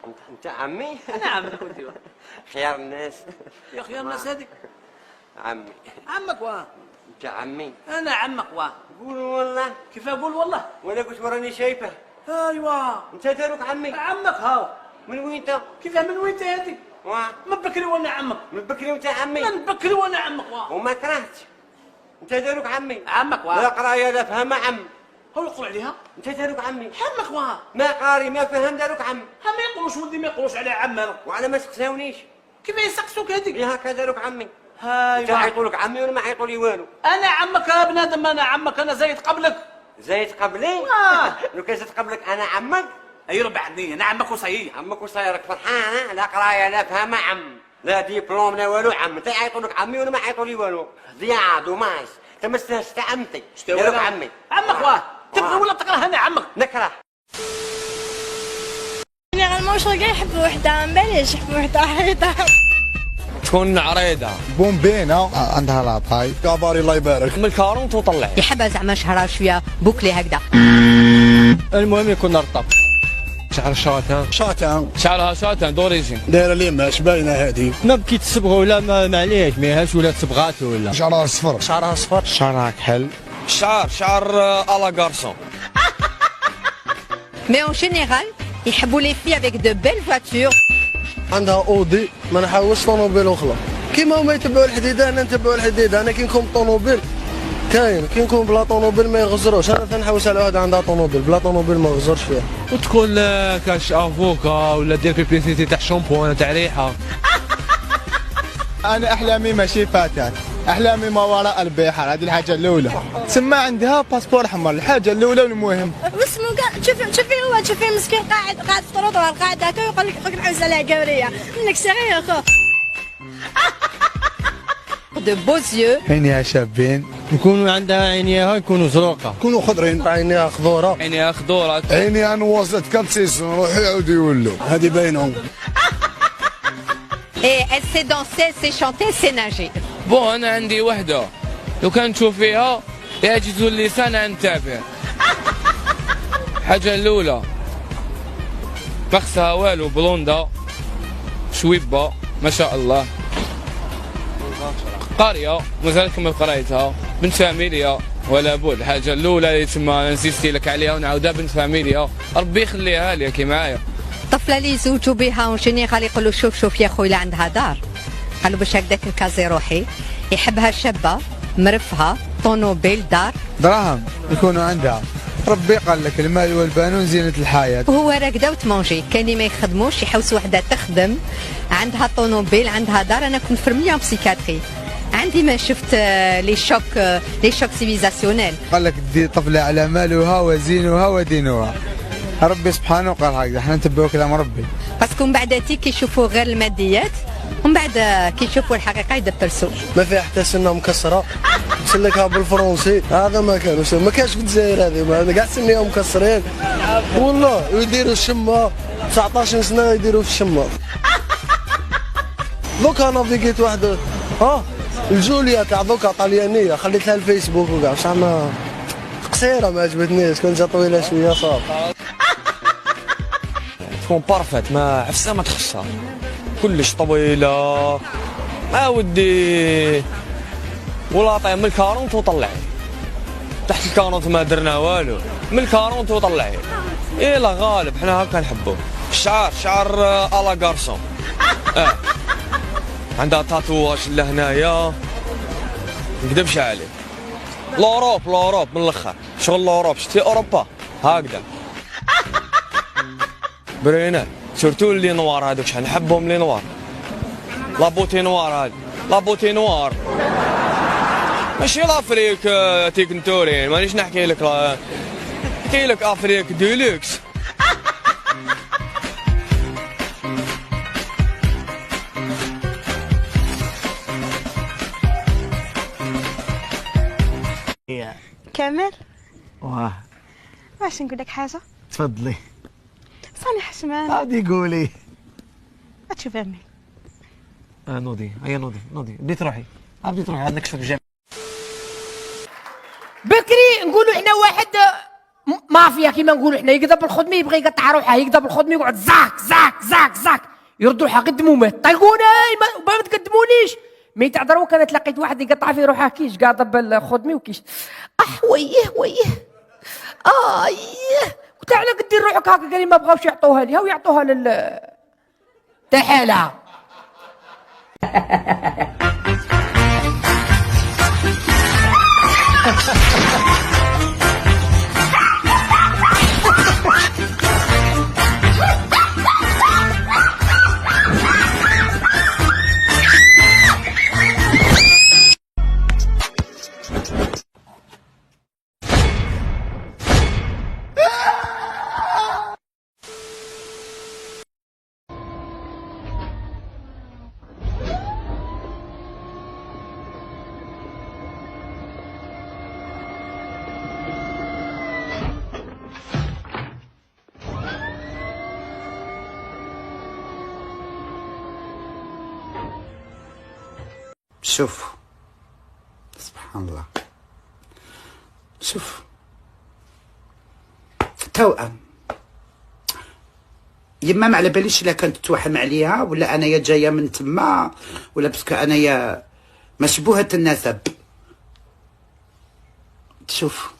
انت عمي؟ انا عمك ودي. خيار الناس. يا خيار الناس هذيك. عمي. عمك واه. انت عمي. انا عمك واه. قول والله. كيف اقول والله؟ وانا قلت وراني شايفه. ايوا. انت داروك عمي. عمك هاو. من وين انت؟ كيف من وين هذيك؟ واه. من بكري وانا عمك. من بكري وانت عمي. من بكري وانا عمك واه. وما كرهت. انت داروك عمي. عمك واه. لا قرايه لا فهم عم. هو يقول عليها؟ انت داروك عمي. عمك واه. ما قاري ما فهم داروك عم. ها ما يقولوش ولدي ما يقولوش على عمنا. وعلى ما تقساونيش. كيف يسقسوك هذيك؟ يا هكا داروك عمي. هاي انت عيطولك عمي وانا ما عيطوا لي والو. انا عمك يا بنادم، انا عمك، انا زايد قبلك. زايد قبلي؟ لو كان زاد قبلك انا عمك. اي ربع عني، انا عمك وصحيح. عمك وصايرك فرحان. لا قرايه لا فهم عم، لا ديبلوم لا والو عم. انت عيطولك عمي وانا ما عيطوا لي والو. ضياع دوماج. انت ما استاهلش عمتي. داروك عمي. عمك واه. تبغي ولا تكره؟ انا عمك. نكره. جينيرالمون شغل كاع يحب وحده، من باليش يحب وحده عريضه. تكون عريضه بومبينه عندها لاطاي كاباري الله يبارك من الكارونت وطلع يحبها زعما شعرها شويه بوكلي هكذا. المهم يكون رطب. شعر شاتان شعرها شاتان دوريجين دايره ليما اش باينه هذه. ما بكيت تصبغ ولا معليش ماهاش ولا تصبغات ولا شعرها صفر شعرها كحل شعر الا غارسون. مي اون جينيرال يحبوا لي في افيك دو بيل فواتور. عندها اودي، ما نحاولش طوموبيل اخرى كيما هما يتبعوا الحديده انا نتبعوا الحديده. انا كي نكون طوموبيل كاين، كي نكون بلا طوموبيل ما يغزروش. انا تنحوس على واحد عندها طوموبيل، بلا طوموبيل ما غزرش فيها. وتكون كاش افوكا ولا دير بيبليسيتي تاع شامبوان تاع ريحه. انا احلامي ماشي فاتات، احلامي ما وراء البحر. هذه الحاجه الاولى. تسمى عندها باسبور احمر، الحاجه الاولى والمهم. واسمو تشوفي مسكين قاعد في الطروطوار قاعد هكا ويقول لك نحوس على قوريه. منك صغير خو. دو بوزيو عينيها شابين، يكونوا عندها عينيها يكونوا زروقه، يكونوا خضرين. عينيها خضوره، عينيها خضوره، عينيها نواصلت كم سيزون روحوا يعاودوا يولوا. هذه باينه. اي ال سي دانسي سي شانتي سي ناجي. بون انا عندي وحده لو كان تشوف فيها يعجز اللسان عن التعبير. الحاجه الاولى فخسها والو، بلوندا شويبه ما شاء الله، قاريه مازال كمل قرايتها، بنت فاميليا ولا بد. الحاجه الاولى اللي تما نسيستي لك عليها ونعاودها بنت فاميليا، ربي يخليها لك معايا. الطفله اللي يزوجوا بها اون جينيرال يقولوا شوف يا خويا عندها دار، قالوا باش هكذاك نكازي روحي. يحبها شابه مرفهه طونوبيل دار دراهم يكونوا عندها. ربي قال لك المال والبنون زينة الحياة. وهو راكده وتمونجي. كاين اللي ما يخدموش يحوسوا وحده تخدم عندها طونوبيل عندها دار. انا كنت فرميه بسيكاتري، عندي ما شفت لي شوك سيفيزاسيونيل. قال لك دي طفلة على مالها وزينها ودينها. ربي سبحانه قال هكذا، احنا نتبعوا كلام ربي. باسكو من بعد كيشوفوا غير الماديات ومن بعد كيشوفوا الحقيقه يدبرسوا. ما فيها حتى سنه مكسره تسلكها بالفرنسي. هذا ما كانش في الجزائر. هذه كاع سنيها مكسرين والله. ويديروا الشمه 19 سنه يديروا في الشمه. دوكا انا فيكيت واحده الجوليا تاع دوكا طليانيه، خليتها الفيسبوك وكاع بصح ما قصيره ما عجبتنيش، كنت طويله شويه صافي. تكون بارفيت، ما عفسه ما تخصها، كلش طويله. ودي ولا طيب من الكارونت وطلعي تحت الكارونت ما درنا والو، من الكارونت وطلعي. ايه لا غالب حنا هكا نحبوه. شعر الا غارسون. عندها تاتواج لهنايا نكذبش عليك. لوروب من الاخر، شغل لوروب. شتي اوروبا هكذا برينا. سورتو اللي نوار هذوك شحال نحبهم لي نوار. لابوتي نوار هذه، لابوتي نوار ماشي لافريك تيك نتورين. مانيش نحكي لك نحكي لك افريك ديلوكس. كامل واه واش نقول لك حاجه؟ تفضلي. صاني حشمان. عادي قولي. تشوف امي. نوضي هيا نوضي بديت تروحي عندك شوف الجامع. بكري نقولوا احنا واحد مافيا كيما نقولوا حنا، يقدر بالخدمه يبغي يقطع روحه، يقدر بالخدمه يقعد زاك زاك زاك زاك، يردوا روحها قدموا مات طلقوني ما تقدمونيش. مي تاع دروك انا تلاقيت واحد يقطع في روحها كيش قاعده بالخدمه وكيش ويه قلت على قد دير روحك هكا، قال لي ما بغاوش يعطوها لي، هاو يعطوها تاع حالها. شوف سبحان الله، شوف توأم يما ما على باليش الا كانت توحم عليها ولا انايا جايه من تما ولا باسكو انايا مشبوهه النسب. شوف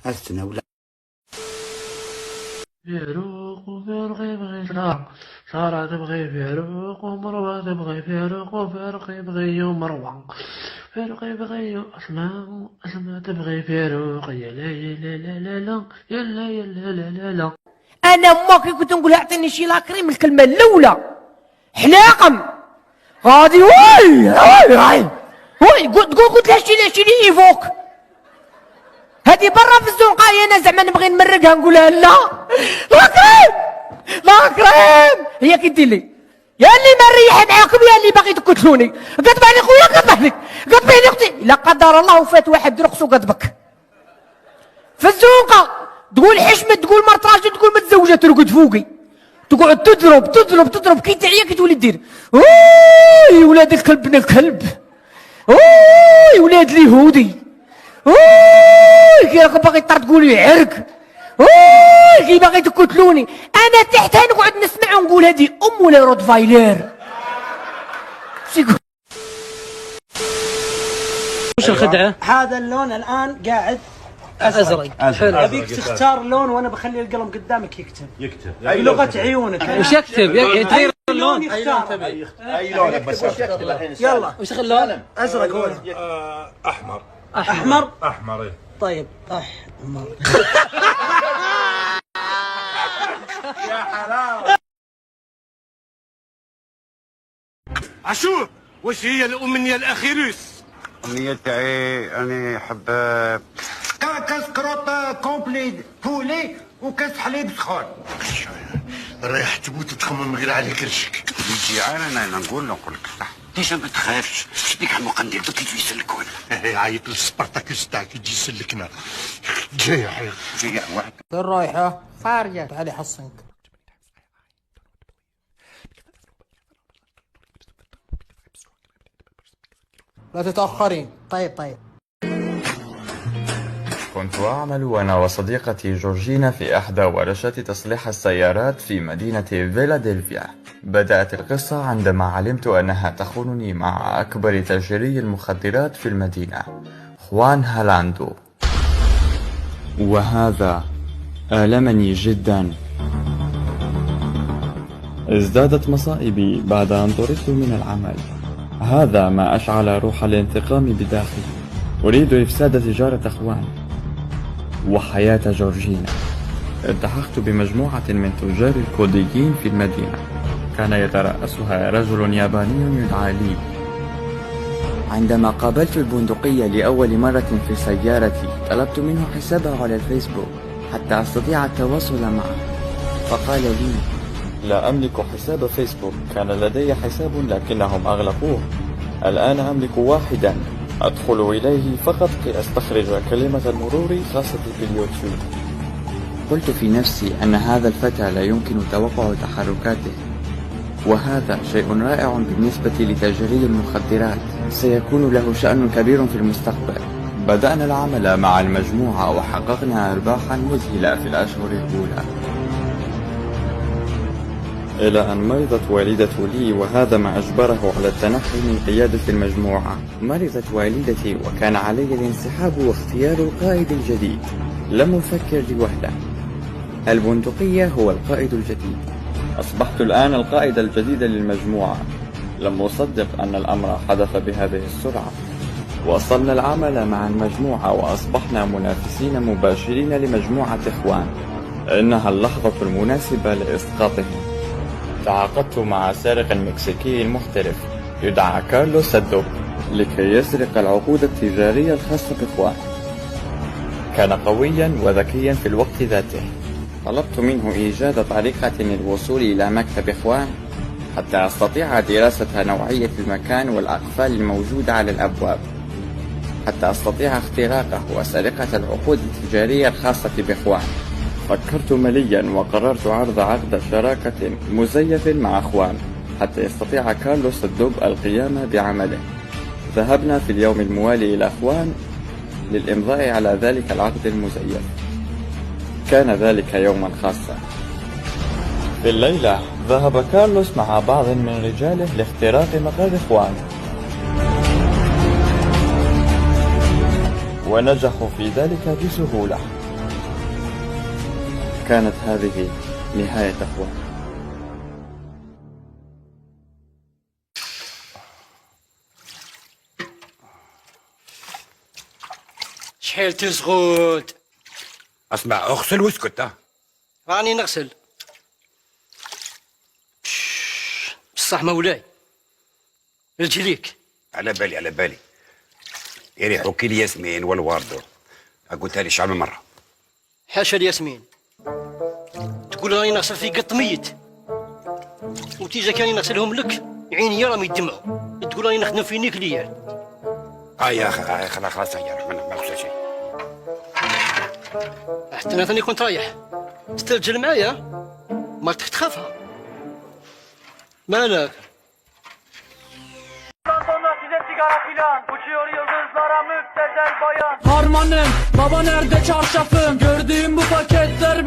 استنى ولا فاروق وفاروق بغي سارة تبغي فاروق ومروة تبغي فاروق وفاروق يبغي مروة، فاروق يبغي أسماء أسماء تبغي فاروق، يا لا يا لا لا لا لا يا لا يا لا لا لا لا. أنا ما كي كنت نقول اعطيني شي لاكريم الكلمة الأولى حلاقم غادي قلت لها شي لي ايفوك هادي برا في الزنقايه، انا زعما نبغي نمرقها نقولها لا لاكريم هي كي دير لي يا اللي مريح معاكم يا اللي باغي تقتلوني، قد بالي خويا قد بالي اختي، لا قدر الله وفات واحد رقصو قدبك في الزنقه، تقول حشمت تقول مرت راجل تقول متزوجه ترقد فوقي، تقعد تضرب كي تعيا كي تولي دير اوي ولاد الكلب بن الكلب، اوي ولاد اليهودي، اوي كي راكم باغي تقولوا عرق، اوي كي باغي تقتلوني، انا تحتها نقعد نسمع ونقول هذه ولا روتفايلر. وش الخدعه؟ هذا اللون الان قاعد ازرق، ابيك تختار لون وانا بخلي القلم قدامك يكتب بلغه عيونك. وش يكتب؟ تغير اللون. اي لون تبي؟ اي لون بس يلا. وش اللون؟ ازرق هو. احمر. احمر طيب احمر. يا حلاوه. عشوب وش هي الامنيه الاخيريس؟ الأمنية تاعي أنا حب كاس كروط كومبلي بولي وكاس حليب سخون. رايح تموت تخمم غير على كرشك. جيعان أنا نقول لك صح. ليش ما تخافش؟ ديك المقنديل دوك يجي يسلكون. عيط للسبارتاكوس تاعك يجي يسلكنا. جاي واحد. وين رايحه؟ خارجه. تعالي حصنك. لا تتأخرين. طيب. كنت أعمل أنا وصديقتي جورجينا في إحدى ورشات تصليح السيارات في مدينة فيلادلفيا. بدأت القصة عندما علمت أنها تخونني مع أكبر تاجري المخدرات في المدينة، خوان هالاندو، وهذا آلمني جدا. ازدادت مصائبي بعد أن طردت من العمل. هذا ما أشعل روح الانتقام بداخلي. أريد إفساد تجارة خوان وحياة جورجينا. التحقت بمجموعة من تجار الكوديين في المدينة، كان يترأسها رجل ياباني يدعى لي. عندما قابلت البندقية لأول مرة في سيارتي طلبت منه حسابه على الفيسبوك حتى أستطيع التواصل معه، فقال لي: لا أملك حساب فيسبوك، كان لدي حساب لكنهم أغلقوه. الآن أملك واحدا أدخل إليه فقط كي أستخرج كلمة المرور خاصة باليوتيوب. قلت في نفسي أن هذا الفتى لا يمكن توقع تحركاته، وهذا شيء رائع بالنسبة لتاجري المخدرات، سيكون له شأن كبير في المستقبل. بدأنا العمل مع المجموعة وحققنا أرباحا مذهلة في الأشهر الأولى، إلى أن مرضت والدة لي، وهذا ما أجبره على التنحي من قيادة المجموعة. مرضت والدتي وكان علي الانسحاب واختيار القائد الجديد. لم أفكر لوهلة، البندقية هو القائد الجديد. أصبحت الآن القائد الجديد للمجموعة. لم أصدق أن الأمر حدث بهذه السرعة. واصلنا العمل مع المجموعة وأصبحنا منافسين مباشرين لمجموعة إخوان. إنها اللحظة المناسبة لإسقاطهم. تعاقدت مع سارق مكسيكي محترف يدعى كارلوس الدوب لكي يسرق العقود التجارية الخاصة بإخوان. كان قويا وذكيا في الوقت ذاته. طلبت منه إيجاد طريقة للوصول إلى مكتب إخوان حتى أستطيع دراسة نوعية المكان والأقفال الموجودة على الأبواب، حتى أستطيع اختراقه وسرقة العقود التجارية الخاصة بإخوان. فكرت مليا وقررت عرض عقد شراكة مزيف مع إخوان حتى يستطيع كارلوس الدوب القيام بعمله. ذهبنا في اليوم الموالي إلى إخوان للإمضاء على ذلك العقد المزيف. كان ذلك يوما خاصا. في الليلة ذهب كارلوس مع بعض من رجاله لاختراق مقر إخوان، ونجحوا في ذلك بسهولة. كانت هذه نهاية إخوان. شحال تسغوت؟ اسمع اغسل واسكت. راني نغسل. بصح مولاي رجليك. على بالي على بالي. يري حكي لي ياسمين والواردو، قلتها لي شحال من مره. حاشا الياسمين، تقول راني نغسل في قط ميت وتيجا كاني نغسلهم لك عيني راهم يدمعوا، تقول راني نخدم في نيكليير. يا اخي خلاص يا ما غسل شيء. حتى انا ثاني كنت رايح تسترجل معايا مرتك تخافها. مالك؟ Harmanım, baba nerede çarşafım? Gördüğüm bu paketler